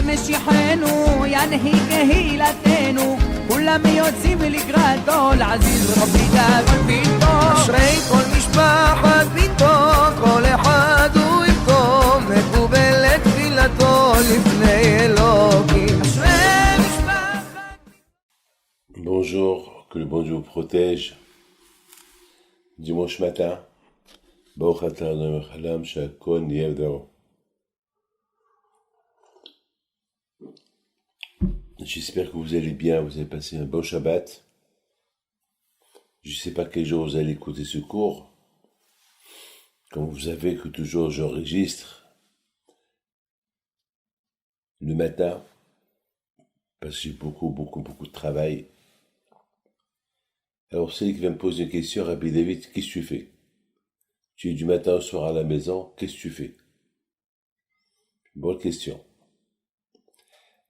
משיחנו ינהיג קהילתנו כולם יוצאים לקראתו לעזיז רבי דאגון פתאום אשרי כל משפחת פתאום כל אחד הוא יפתום מקובלת תפילתו לפני אלוקים אשרי משפחת Bonjour, que le bon Dieu vous protège. Dimanche matin, Baruch atah Adonai melech haolam shehakol nהיה בדברו. J'espère que vous allez bien, vous avez passé un bon Shabbat. Je ne sais pas quel jour vous allez écouter ce cours. Comme vous savez que toujours j'enregistre le matin, parce que j'ai beaucoup de travail. Alors celui qui va me poser une question, Rabbi David, qu'est-ce que tu fais? Tu es du matin au soir à la maison, qu'est-ce que tu fais? Bonne question.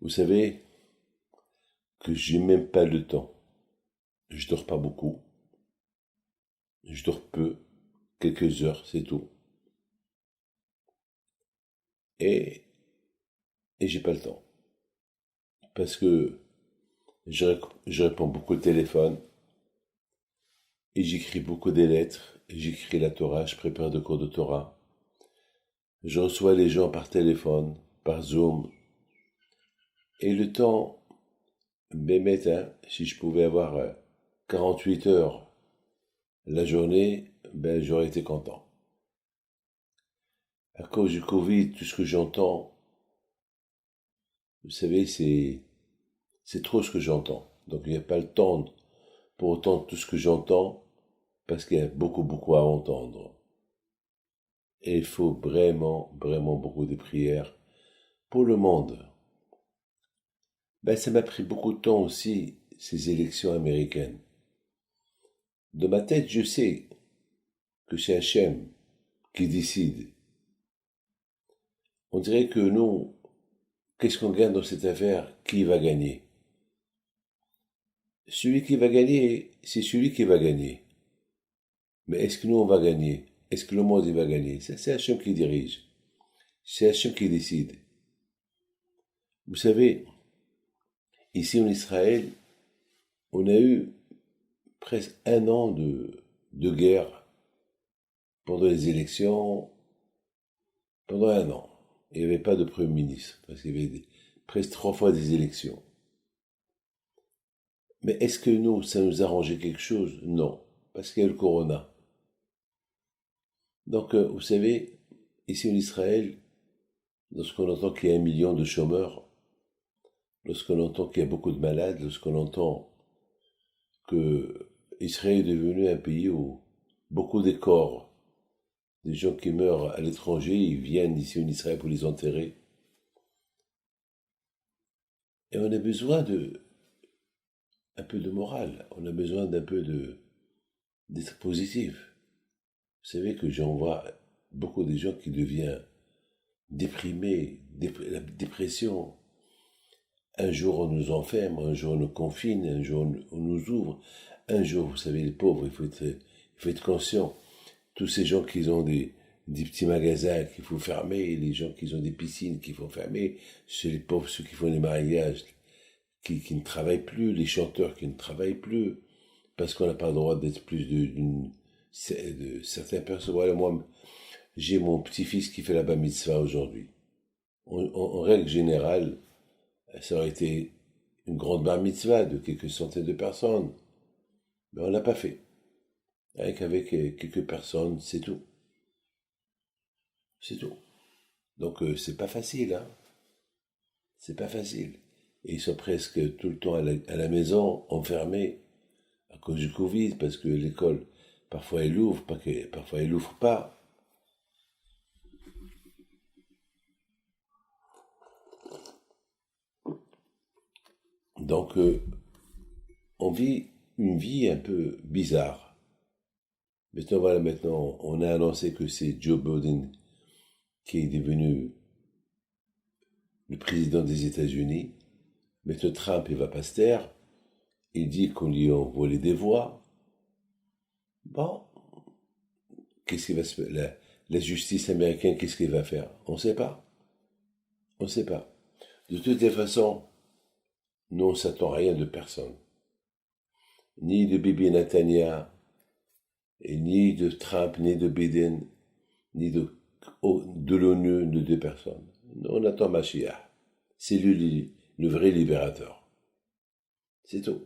Vous savez que j'ai même pas le temps. Je dors pas beaucoup. Je dors peu, quelques heures, c'est tout. Et j'ai pas le temps. Parce que je réponds beaucoup au téléphone, et j'écris beaucoup des lettres, et j'écris la Torah, je prépare des cours de Torah. Je reçois les gens par téléphone, par Zoom. Et le temps, si je pouvais avoir 48 heures la journée, j'aurais été content. À cause du Covid, tout ce que j'entends, vous savez, c'est trop ce que j'entends. Donc il n'y a pas le temps pour entendre tout ce que j'entends, parce qu'il y a beaucoup à entendre. Et il faut vraiment beaucoup de prières pour le monde. Ça m'a pris beaucoup de temps aussi, ces élections américaines. De ma tête, je sais que c'est Hachem qui décide. On dirait que nous, qu'est-ce qu'on gagne dans cette affaire? Qui va gagner? Celui qui va gagner, c'est celui qui va gagner. Mais est-ce que nous, on va gagner? Est-ce que le monde, il va gagner? C'est Hachem qui dirige. C'est Hachem qui décide. Vous savez, ici en Israël, on a eu presque un an de guerre pendant les élections, pendant un an. Il n'y avait pas de Premier ministre, parce qu'il y avait presque 3 fois des élections. Mais est-ce que nous, ça nous a arrangé quelque chose? Non, parce qu'il y a le corona. Donc, vous savez, ici en Israël, lorsqu'on entend qu'il y a 1 million de chômeurs, lorsqu'on entend qu'il y a beaucoup de malades, lorsqu'on entend que Israël est devenu un pays où beaucoup de corps, des gens qui meurent à l'étranger, ils viennent ici en Israël pour les enterrer. Et on a besoin un peu de morale, on a besoin d'être positif. Vous savez que j'en vois beaucoup de gens qui deviennent déprimés, la dépression. Un jour on nous enferme, un jour on nous confine, un jour on nous ouvre. Un jour, vous savez, les pauvres, il faut être conscient. Tous ces gens qui ont des petits magasins qu'il faut fermer, les gens qui ont des piscines qu'il faut fermer, c'est les pauvres, ceux qui font les mariages, qui ne travaillent plus, les chanteurs qui ne travaillent plus, parce qu'on n'a pas le droit d'être plus de certaines personnes. Voilà, moi, j'ai mon petit-fils qui fait la bar mitzvah aujourd'hui. En règle générale, ça aurait été une grande bar mitzvah de quelques centaines de personnes. Mais on l'a pas fait. Avec quelques personnes, c'est tout. C'est tout. Donc c'est pas facile, hein. C'est pas facile. Et ils sont presque tout le temps à la maison, enfermés, à cause du Covid, parce que l'école, parfois elle ouvre, parfois elle ouvre pas. Donc on vit une vie un peu bizarre. Maintenant, on a annoncé que c'est Joe Biden qui est devenu le président des États-Unis. Maintenant, Trump, il va pas se taire. Il dit qu'on lui a envoyé des voix. Bon, qu'est-ce qu'il va se faire? La justice américaine, qu'est-ce qu'elle va faire? On ne sait pas. On ne sait pas. De toutes les façons, nous, on ne s'attend rien de personne. Ni de Bibi Netanyahu, et ni de Trump, ni de Biden, ni de l'ONU, ni de personne. Nous, on attend Mashiach. C'est lui le vrai libérateur. C'est tout.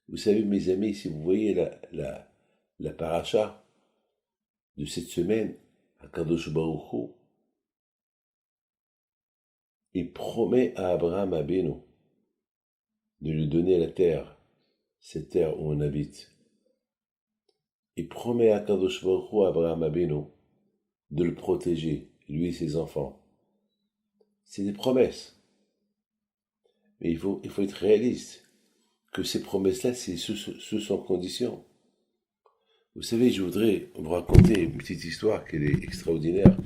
Vous savez, mes amis, si vous voyez la paracha de cette semaine, Akadosh Baruch Hu, il promet à Abraham Abenu de lui donner la terre, cette terre où on habite. Il promet à Akadosh Baruch Hu, à Abraham Abenu, de le protéger, lui et ses enfants. C'est des promesses. Mais il faut être réaliste, que ces promesses-là, c'est sous son condition. Vous savez, je voudrais vous raconter une petite histoire qui est extraordinaire.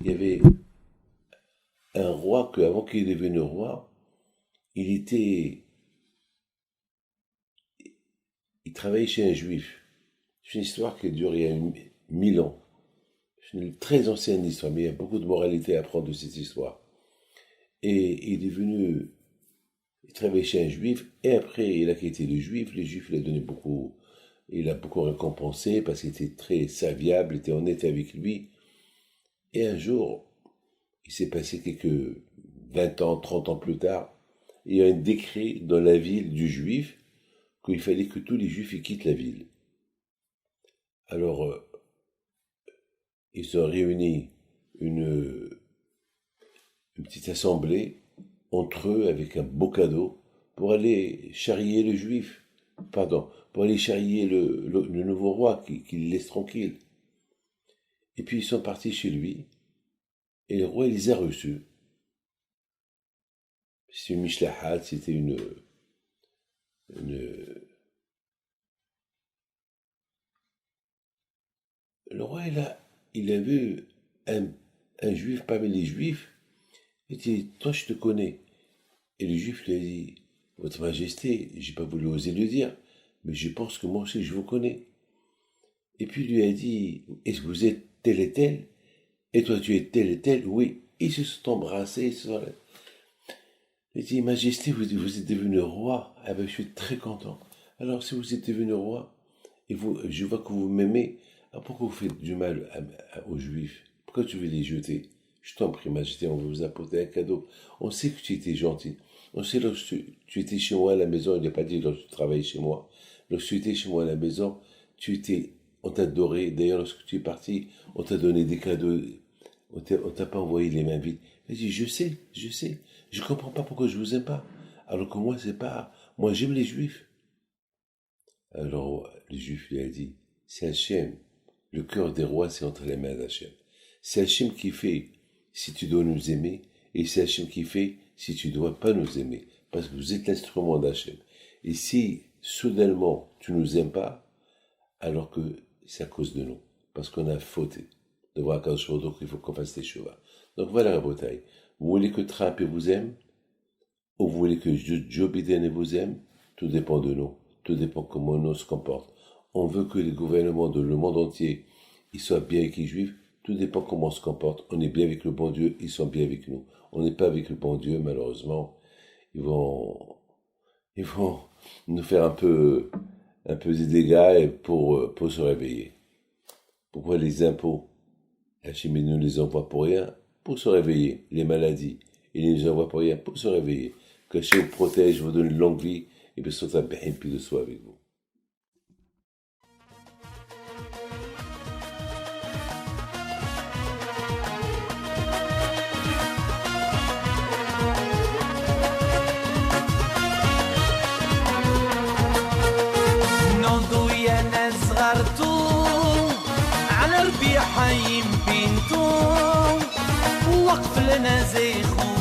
Il y avait un roi que, avant qu'il devienne roi, il travaillait chez un juif. C'est une histoire qui dure il y a 1000 ans. C'est une très ancienne histoire, mais il y a beaucoup de moralité à apprendre de cette histoire. Et il travaillait chez un juif, et après il a quitté le juif il a beaucoup récompensé parce qu'il était très serviable, il était honnête avec lui. Et un jour, il s'est passé quelques 20 ans, 30 ans plus tard, il y a un décret dans la ville du juif qu'il fallait que tous les juifs quittent la ville. Alors, ils ont réuni une petite assemblée entre eux avec un beau cadeau pour aller charrier le juif, pour aller charrier le nouveau roi qui le laisse tranquille. Et puis ils sont partis chez lui, et le roi les a reçus. C'était une mishlahat, c'était Le roi, il a vu un juif parmi les juifs. Il dit, toi je te connais. Et le juif lui a dit, votre majesté, j'ai pas voulu oser le dire, mais je pense que moi aussi je vous connais. Et puis il lui a dit, est-ce que vous êtes tel et tel? Et toi tu es tel et tel? Oui. Ils se sont embrassés. Il dit, majesté, vous êtes devenu roi. Ah ben je suis très content. Alors si vous êtes devenu roi, et je vois que vous m'aimez, pourquoi vous faites du mal aux juifs? Pourquoi tu veux les jeter? Je t'en prie, majesté, on va vous apporter un cadeau. On sait que tu étais gentil. On sait lorsque tu étais chez moi à la maison, il n'a pas dit lorsque tu travaillais chez moi. Lorsque tu étais chez moi à la maison, on t'a adoré. D'ailleurs, lorsque tu es parti, on t'a donné des cadeaux. On t'a pas envoyé les mains vides. Il dit, je sais. Je comprends pas pourquoi je vous aime pas. Alors que moi j'aime les juifs. Alors, le juif lui a dit, c'est Hachem. Le cœur des rois, c'est entre les mains d'Hachem. C'est Hachem qui fait si tu dois nous aimer, et c'est Hachem qui fait si tu ne dois pas nous aimer, parce que vous êtes l'instrument d'Hachem. Et si, soudainement, tu ne nous aimes pas, alors que c'est à cause de nous, parce qu'on a fauté. De voir qu'un jour, donc il faut qu'on fasse des chevaux. Donc voilà la bataille. Vous voulez que Trump vous aime, ou vous voulez que Joe Biden vous aime? Tout dépend de nous. Tout dépend comment nous se comportent. On veut que les gouvernements de le monde entier, ils soient bien avec les juifs. Tout dépend comment on se comporte. On est bien avec le bon Dieu, ils sont bien avec nous. On n'est pas avec le bon Dieu, malheureusement. Ils vont nous faire un peu des dégâts pour se réveiller. Pourquoi les impôts? Hachem nous les envoie pour rien, pour se réveiller. Les maladies, il ne les envoie pour rien, pour se réveiller. Que Hachem vous protège, vous donne une longue vie, et puis soit un puis de soi avec vous. على ربيع حيم بنتو وقف لنا زي خو